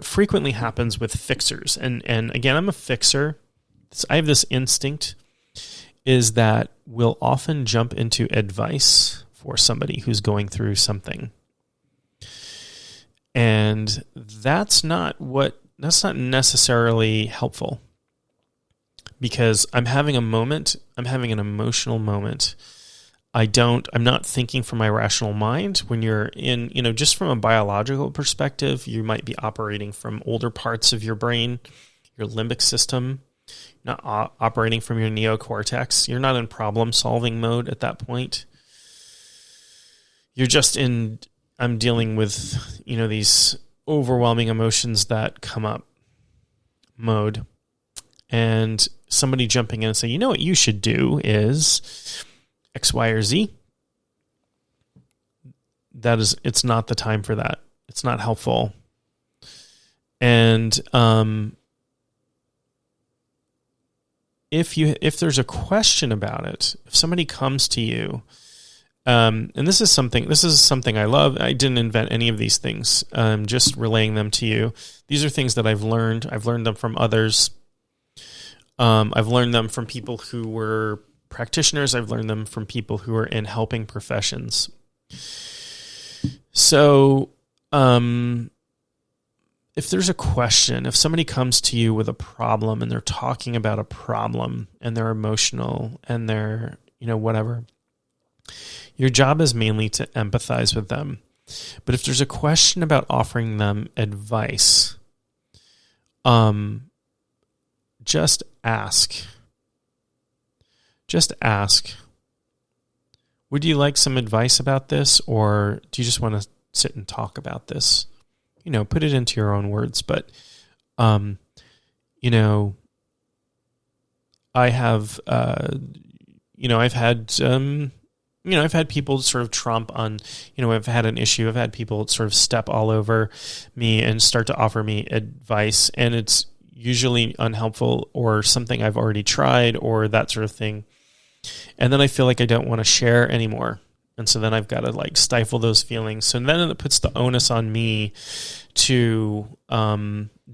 frequently happens with fixers, and again, I'm a fixer, I have this instinct, is that we'll often jump into advice for somebody who's going through something. And that's not necessarily helpful, because I'm having an emotional moment. I'm not thinking from my rational mind. When you're in, just from a biological perspective, you might be operating from older parts of your brain, your limbic system, not operating from your neocortex. You're not in problem-solving mode at that point. You're just I'm dealing with, these overwhelming emotions that come up mode. And somebody jumping in and saying, what you should do is X, Y, or Z. It's not the time for that. It's not helpful. And if there's a question about it, if somebody comes to you, and this is something I love. I didn't invent any of these things. I'm just relaying them to you. These are things that I've learned. I've learned them from others. I've learned them from people who were practitioners. I've learned them from people who are in helping professions. So, if there's a question, if somebody comes to you with a problem and they're talking about a problem and they're emotional and they're, whatever, your job is mainly to empathize with them. But if there's a question about offering them advice, just ask. Just ask. Would you like some advice about this, or do you just want to sit and talk about this? Put it into your own words. But, I have, I've had people sort of trump on, I've had an issue. I've had people sort of step all over me and start to offer me advice, and it's usually unhelpful or something I've already tried or that sort of thing. And then I feel like I don't want to share anymore. And so then I've got to stifle those feelings. So then it puts the onus on me to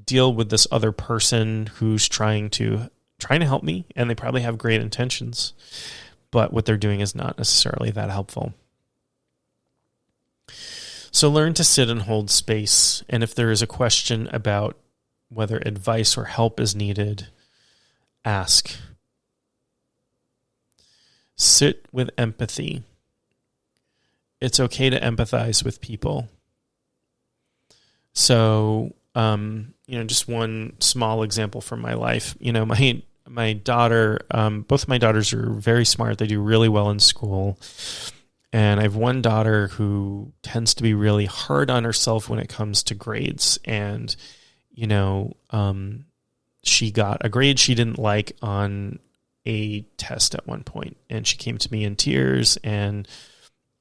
deal with this other person who's trying to help me, and they probably have great intentions, but what they're doing is not necessarily that helpful. So learn to sit and hold space. And if there is a question about whether advice or help is needed, ask. Sit with empathy. It's okay to empathize with people. So, just one small example from my life. My daughter, both of my daughters are very smart. They do really well in school. And I have one daughter who tends to be really hard on herself when it comes to grades. And, she got a grade she didn't like on a test at one point. And she came to me in tears, and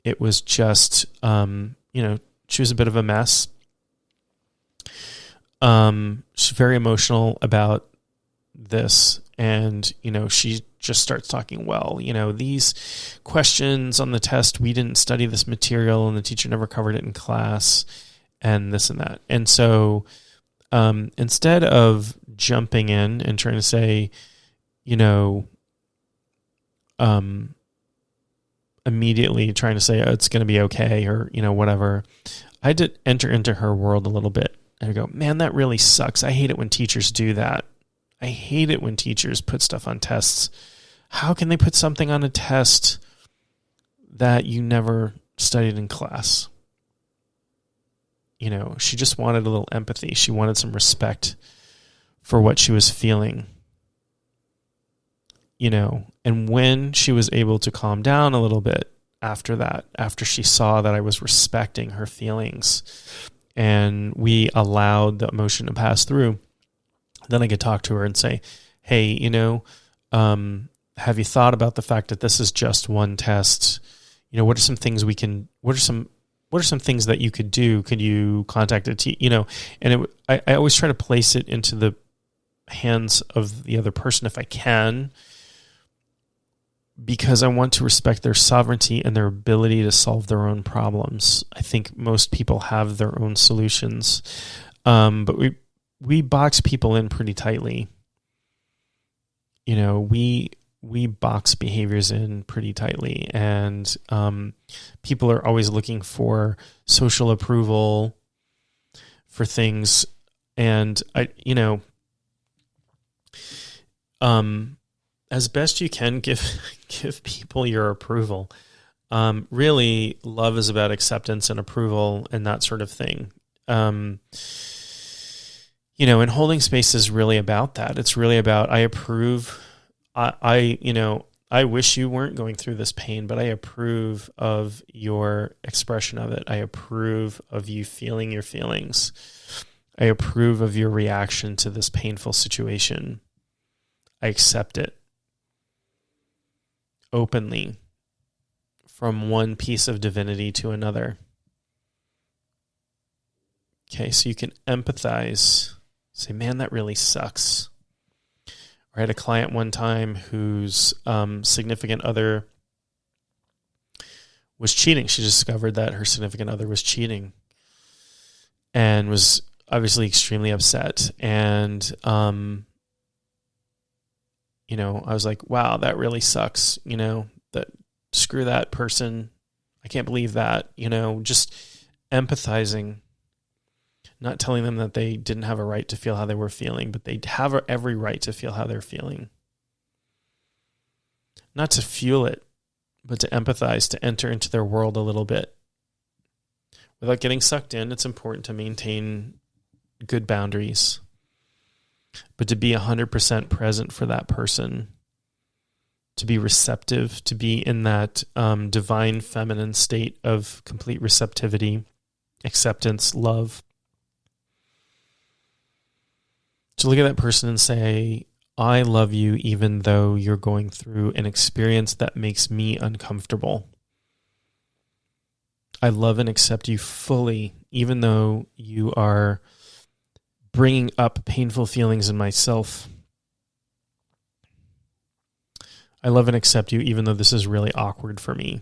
it was just, she was a bit of a mess. She's very emotional about this. And, she just starts talking, well, these questions on the test, we didn't study this material and the teacher never covered it in class and this and that. And so instead of jumping in and trying to say, immediately trying to say, oh, it's going to be okay, or, whatever, I did enter into her world a little bit and I go, man, that really sucks. I hate it when teachers do that. I hate it when teachers put stuff on tests. How can they put something on a test that you never studied in class? She just wanted a little empathy. She wanted some respect for what she was feeling. And when she was able to calm down a little bit after that, after she saw that I was respecting her feelings and we allowed the emotion to pass through, then I could talk to her and say, hey, have you thought about the fact that this is just one test? What are some things what are some things that you could do? Could you contact a teacher? And I always try to place it into the hands of the other person if I can, because I want to respect their sovereignty and their ability to solve their own problems. I think most people have their own solutions, but we box people in pretty tightly. We box behaviors in pretty tightly, and people are always looking for social approval for things. And as best you can, give people your approval. Really, love is about acceptance and approval and that sort of thing. And holding space is really about that. It's really about, I approve. I wish you weren't going through this pain, but I approve of your expression of it. I approve of you feeling your feelings. I approve of your reaction to this painful situation. I accept it openly from one piece of divinity to another. Okay, so you can empathize. Say, man, that really sucks. I had a client one time whose significant other was cheating. She discovered that her significant other was cheating and was obviously extremely upset. And, I was like, wow, that really sucks. That screw that person. I can't believe that, just empathizing. Not telling them that they didn't have a right to feel how they were feeling, but they have every right to feel how they're feeling. Not to fuel it, but to empathize, to enter into their world a little bit. Without getting sucked in, it's important to maintain good boundaries, but to be 100% present for that person, to be receptive, to be in that divine feminine state of complete receptivity, acceptance, love. To look at that person and say, I love you even though you're going through an experience that makes me uncomfortable. I love and accept you fully, even though you are bringing up painful feelings in myself. I love and accept you even though this is really awkward for me.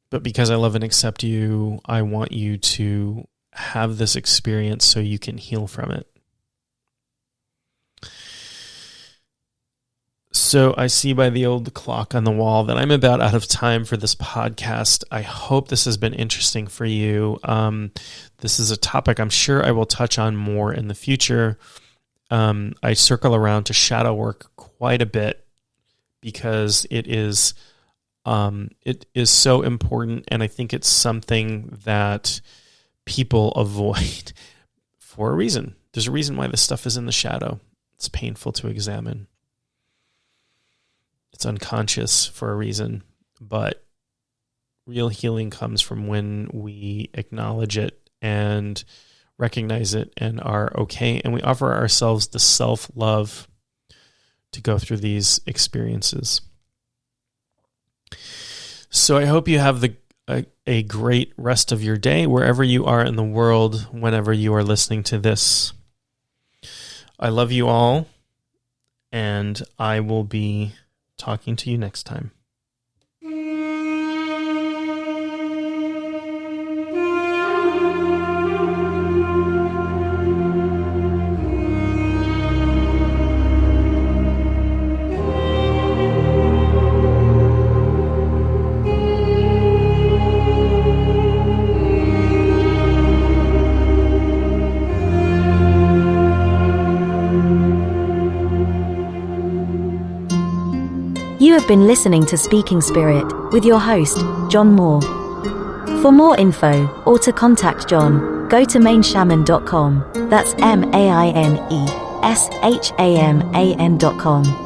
But because I love and accept you, I want you to have this experience so you can heal from it. So I see by the old clock on the wall that I'm about out of time for this podcast. I hope this has been interesting for you. This is a topic I'm sure I will touch on more in the future. I circle around to shadow work quite a bit because it is so important, and I think it's something that people avoid for a reason. There's a reason why this stuff is in the shadow. It's painful to examine. It's unconscious for a reason, but real healing comes from when we acknowledge it and recognize it and are okay, and we offer ourselves the self-love to go through these experiences. So I hope you have a great rest of your day, wherever you are in the world, whenever you are listening to this. I love you all. and I will be talking to you next time. You have been listening to Speaking Spirit with your host, John Moore. For more info or to contact John, go to mainshaman.com. That's maineshaman.com.